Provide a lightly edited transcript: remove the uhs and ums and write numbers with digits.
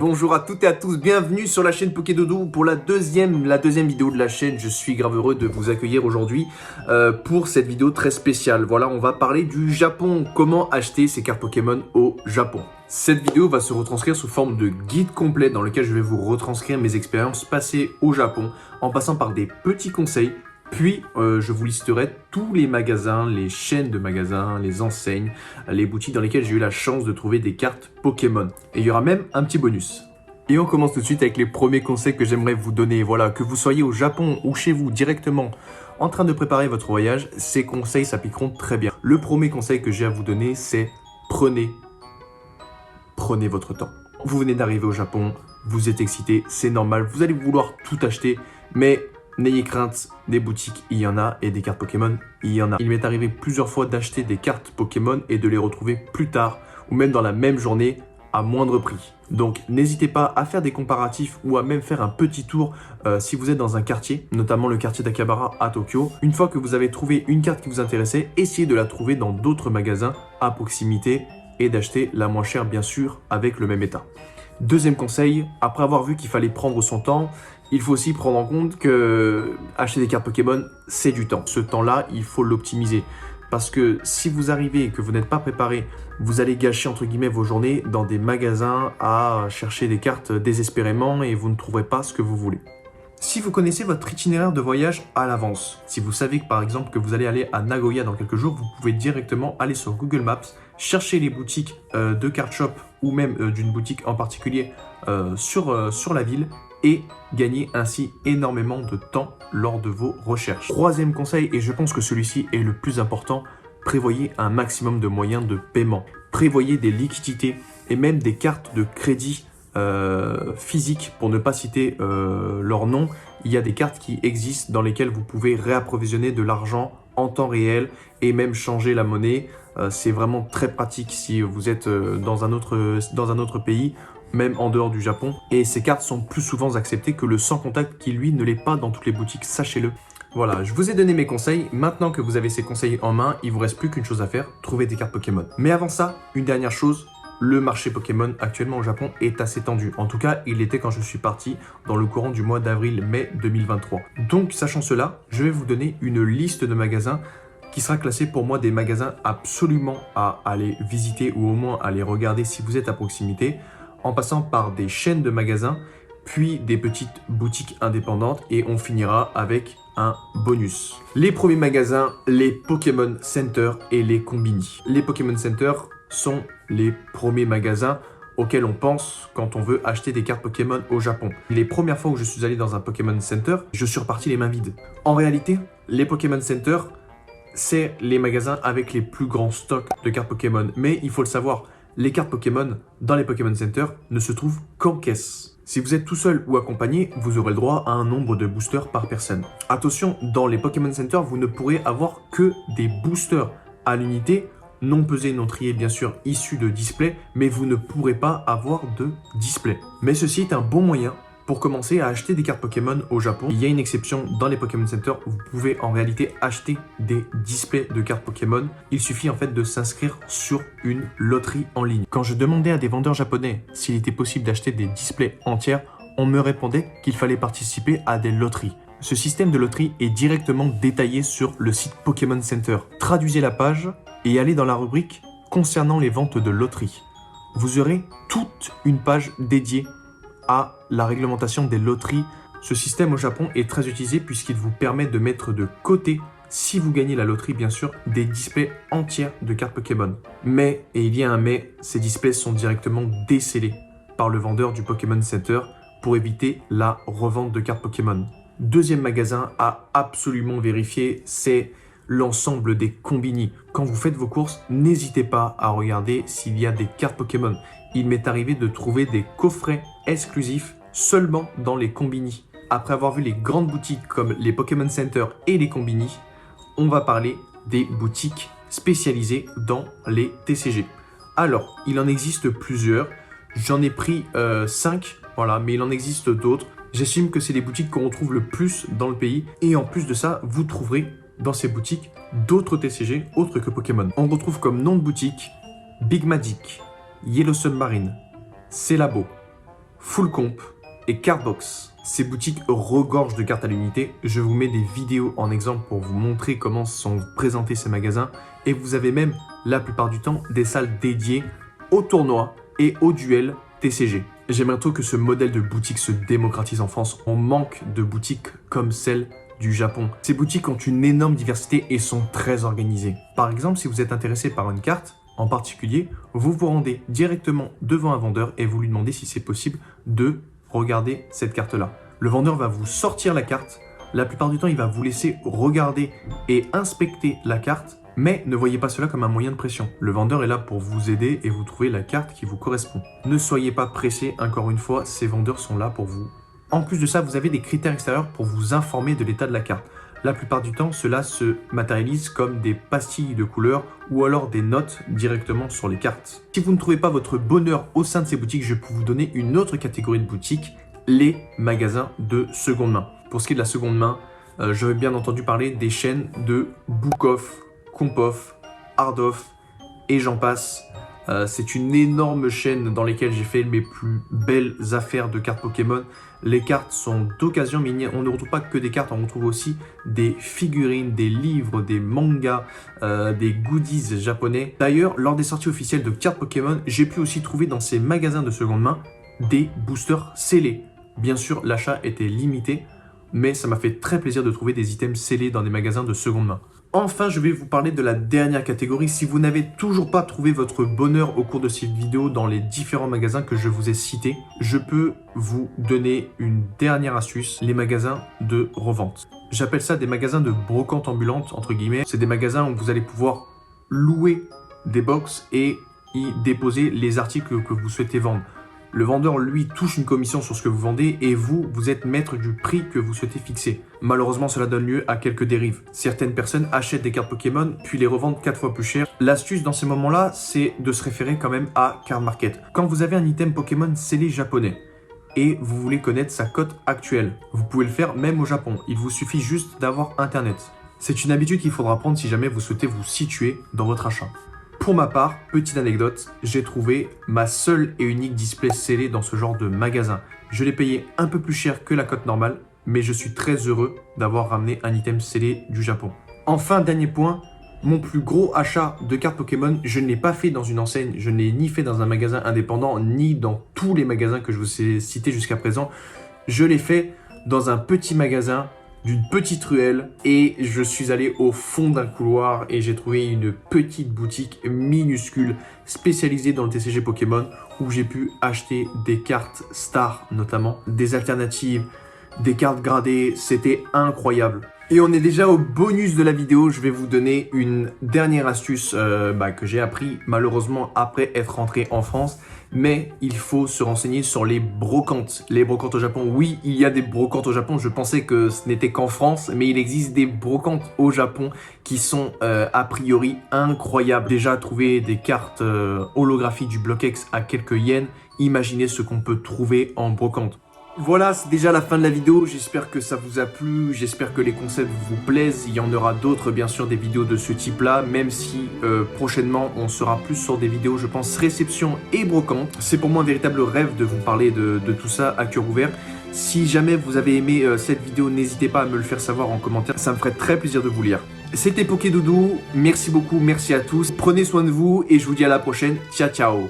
Bonjour à toutes et à tous, bienvenue sur la chaîne Pokédodo pour la deuxième vidéo de la chaîne. Je suis grave heureux de vous accueillir aujourd'hui pour cette vidéo très spéciale. Voilà, on va parler du Japon, comment acheter ses cartes Pokémon au Japon. Cette vidéo va se retranscrire sous forme de guide complet dans lequel je vais vous retranscrire mes expériences passées au Japon en passant par des petits conseils. Puis, je vous listerai tous les magasins, les chaînes de magasins, les enseignes, les boutiques dans lesquelles j'ai eu la chance de trouver des cartes Pokémon. Et il y aura même un petit bonus. Et on commence tout de suite avec les premiers conseils que j'aimerais vous donner. Voilà, que vous soyez au Japon ou chez vous directement en train de préparer votre voyage, ces conseils s'appliqueront très bien. Le premier conseil que j'ai à vous donner, c'est prenez votre temps. Vous venez d'arriver au Japon, vous êtes excité, c'est normal, vous allez vouloir tout acheter, mais n'ayez crainte, des boutiques, il y en a, et des cartes Pokémon, il y en a. Il m'est arrivé plusieurs fois d'acheter des cartes Pokémon et de les retrouver plus tard, ou même dans la même journée, à moindre prix. Donc n'hésitez pas à faire des comparatifs ou à même faire un petit tour si vous êtes dans un quartier, notamment le quartier d'Akihabara à Tokyo. Une fois que vous avez trouvé une carte qui vous intéressait, essayez de la trouver dans d'autres magasins à proximité et d'acheter la moins chère bien sûr avec le même état. Deuxième conseil, après avoir vu qu'il fallait prendre son temps, il faut aussi prendre en compte que acheter des cartes Pokémon, c'est du temps. Ce temps-là, il faut l'optimiser. Parce que si vous arrivez et que vous n'êtes pas préparé, vous allez gâcher entre guillemets vos journées dans des magasins à chercher des cartes désespérément et vous ne trouverez pas ce que vous voulez. Si vous connaissez votre itinéraire de voyage à l'avance, si vous savez que par exemple que vous allez aller à Nagoya dans quelques jours, vous pouvez directement aller sur Google Maps, chercher les boutiques de card shop ou même d'une boutique en particulier sur la ville et gagner ainsi énormément de temps lors de vos recherches. Troisième conseil, et je pense que celui-ci est le plus important, prévoyez un maximum de moyens de paiement. Prévoyez des liquidités et même des cartes de crédit physiques, pour ne pas citer leur nom. Il y a des cartes qui existent dans lesquelles vous pouvez réapprovisionner de l'argent en temps réel et même changer la monnaie. C'est vraiment très pratique si vous êtes dans un autre pays, même en dehors du Japon. Et ces cartes sont plus souvent acceptées que le sans contact qui lui ne l'est pas dans toutes les boutiques, sachez-le. Voilà, je vous ai donné mes conseils. Maintenant que vous avez ces conseils en main, il vous reste plus qu'une chose à faire, trouver des cartes Pokémon. Mais avant ça, une dernière chose, le marché Pokémon actuellement au Japon est assez tendu. En tout cas, il l'était quand je suis parti dans le courant du mois d'avril-mai 2023. Donc, sachant cela, je vais vous donner une liste de magasins qui sera classé pour moi des magasins absolument à aller visiter ou au moins à aller regarder si vous êtes à proximité, en passant par des chaînes de magasins, puis des petites boutiques indépendantes et on finira avec un bonus. Les premiers magasins, les Pokémon Center et les Combini. Les Pokémon Center sont les premiers magasins auxquels on pense quand on veut acheter des cartes Pokémon au Japon. Les premières fois où je suis allé dans un Pokémon Center, je suis reparti les mains vides. En réalité, les Pokémon Center, c'est les magasins avec les plus grands stocks de cartes Pokémon. Mais il faut le savoir, les cartes Pokémon dans les Pokémon Center ne se trouvent qu'en caisse. Si vous êtes tout seul ou accompagné, vous aurez le droit à un nombre de boosters par personne. Attention, dans les Pokémon Center, vous ne pourrez avoir que des boosters à l'unité, non pesés, non triés, bien sûr, issus de display, mais vous ne pourrez pas avoir de display. Mais ceci est un bon moyen pour commencer à acheter des cartes Pokémon au Japon. Il y a une exception dans les Pokémon Center, vous pouvez en réalité acheter des displays de cartes Pokémon. Il suffit en fait de s'inscrire sur une loterie en ligne. Quand je demandais à des vendeurs japonais s'il était possible d'acheter des displays entiers, on me répondait qu'il fallait participer à des loteries. Ce système de loterie est directement détaillé sur le site Pokémon Center. Traduisez la page et allez dans la rubrique concernant les ventes de loterie. Vous aurez toute une page dédiée à la réglementation des loteries. Ce système au Japon est très utilisé puisqu'il vous permet de mettre de côté, si vous gagnez la loterie bien sûr, des displays entiers de cartes Pokémon. Mais, et il y a un mais, ces displays sont directement décellés par le vendeur du Pokémon Center pour éviter la revente de cartes Pokémon. Deuxième magasin à absolument vérifier, c'est l'ensemble des Combini. Quand vous faites vos courses, n'hésitez pas à regarder s'il y a des cartes Pokémon. Il m'est arrivé de trouver des coffrets exclusifs seulement dans les Combini. Après avoir vu les grandes boutiques comme les Pokémon Center et les Combini, on va parler des boutiques spécialisées dans les TCG. Alors, il en existe plusieurs. J'en ai pris 5, voilà, mais il en existe d'autres. J'estime que c'est les boutiques qu'on retrouve le plus dans le pays. Et en plus de ça, vous trouverez dans ces boutiques d'autres TCG autres que Pokémon. On retrouve comme nom de boutique Big Magic, Yellow Submarine, Celabo, Full Comp et Cardbox. Ces boutiques regorgent de cartes à l'unité. Je vous mets des vidéos en exemple pour vous montrer comment sont présentés ces magasins. Et vous avez même, la plupart du temps, des salles dédiées aux tournois et aux duels TCG. J'aimerais trop que ce modèle de boutique se démocratise en France. On manque de boutiques comme celle du Japon. Ces boutiques ont une énorme diversité et sont très organisées. Par exemple, si vous êtes intéressé par une carte en particulier, vous vous rendez directement devant un vendeur et vous lui demandez si c'est possible de regarder cette carte-là. Le vendeur va vous sortir la carte. La plupart du temps, il va vous laisser regarder et inspecter la carte, mais ne voyez pas cela comme un moyen de pression. Le vendeur est là pour vous aider et vous trouver la carte qui vous correspond. Ne soyez pas pressé, encore une fois, ces vendeurs sont là pour vous. En plus de ça, vous avez des critères extérieurs pour vous informer de l'état de la carte. La plupart du temps, cela se matérialise comme des pastilles de couleurs ou alors des notes directement sur les cartes. Si vous ne trouvez pas votre bonheur au sein de ces boutiques, je peux vous donner une autre catégorie de boutiques, les magasins de seconde main. Pour ce qui est de la seconde main, je vais bien entendu parler des chaînes de Book-Off, Comp-Off, Hard-Off et j'en passe. C'est une énorme chaîne dans laquelle j'ai fait mes plus belles affaires de cartes Pokémon. Les cartes sont d'occasion, mais on ne retrouve pas que des cartes, on retrouve aussi des figurines, des livres, des mangas, des goodies japonais. D'ailleurs, lors des sorties officielles de cartes Pokémon, j'ai pu aussi trouver dans ces magasins de seconde main des boosters scellés. Bien sûr, l'achat était limité, mais ça m'a fait très plaisir de trouver des items scellés dans des magasins de seconde main. Enfin, je vais vous parler de la dernière catégorie. Si vous n'avez toujours pas trouvé votre bonheur au cours de cette vidéo dans les différents magasins que je vous ai cités, je peux vous donner une dernière astuce, les magasins de revente. J'appelle ça des magasins de brocante ambulante, entre guillemets. C'est des magasins où vous allez pouvoir louer des box et y déposer les articles que vous souhaitez vendre. Le vendeur, lui, touche une commission sur ce que vous vendez et vous, vous êtes maître du prix que vous souhaitez fixer. Malheureusement, cela donne lieu à quelques dérives. Certaines personnes achètent des cartes Pokémon puis les revendent 4 fois plus cher. L'astuce dans ces moments-là, c'est de se référer quand même à Card Market. Quand vous avez un item Pokémon scellé japonais et vous voulez connaître sa cote actuelle, vous pouvez le faire même au Japon. Il vous suffit juste d'avoir Internet. C'est une habitude qu'il faudra prendre si jamais vous souhaitez vous situer dans votre achat. Pour ma part, petite anecdote, j'ai trouvé ma seule et unique display scellé dans ce genre de magasin. Je l'ai payé un peu plus cher que la cote normale, mais je suis très heureux d'avoir ramené un item scellé du Japon. Enfin, dernier point, mon plus gros achat de cartes Pokémon, je ne l'ai pas fait dans une enseigne, je ne l'ai ni fait dans un magasin indépendant, ni dans tous les magasins que je vous ai cités jusqu'à présent. Je l'ai fait dans un petit magasin d'une petite ruelle et je suis allé au fond d'un couloir et j'ai trouvé une petite boutique minuscule spécialisée dans le TCG Pokémon où j'ai pu acheter des cartes stars notamment, des alternatives, des cartes gradées, c'était incroyable. Et on est déjà au bonus de la vidéo, je vais vous donner une dernière astuce que j'ai appris malheureusement après être rentré en France. Mais il faut se renseigner sur les brocantes. Les brocantes au Japon, oui, il y a des brocantes au Japon. Je pensais que ce n'était qu'en France, mais il existe des brocantes au Japon qui sont a priori incroyables. Déjà, trouver des cartes holographiques du Block-X à quelques yens, imaginez ce qu'on peut trouver en brocante. Voilà, c'est déjà la fin de la vidéo, j'espère que ça vous a plu, j'espère que les concepts vous plaisent, il y en aura d'autres bien sûr des vidéos de ce type là, même si prochainement on sera plus sur des vidéos je pense réception et brocante. C'est pour moi un véritable rêve de vous parler de tout ça à cœur ouvert. Si jamais vous avez aimé cette vidéo, n'hésitez pas à me le faire savoir en commentaire, ça me ferait très plaisir de vous lire. C'était Pokédoudou, merci beaucoup, merci à tous, prenez soin de vous et je vous dis à la prochaine, ciao ciao.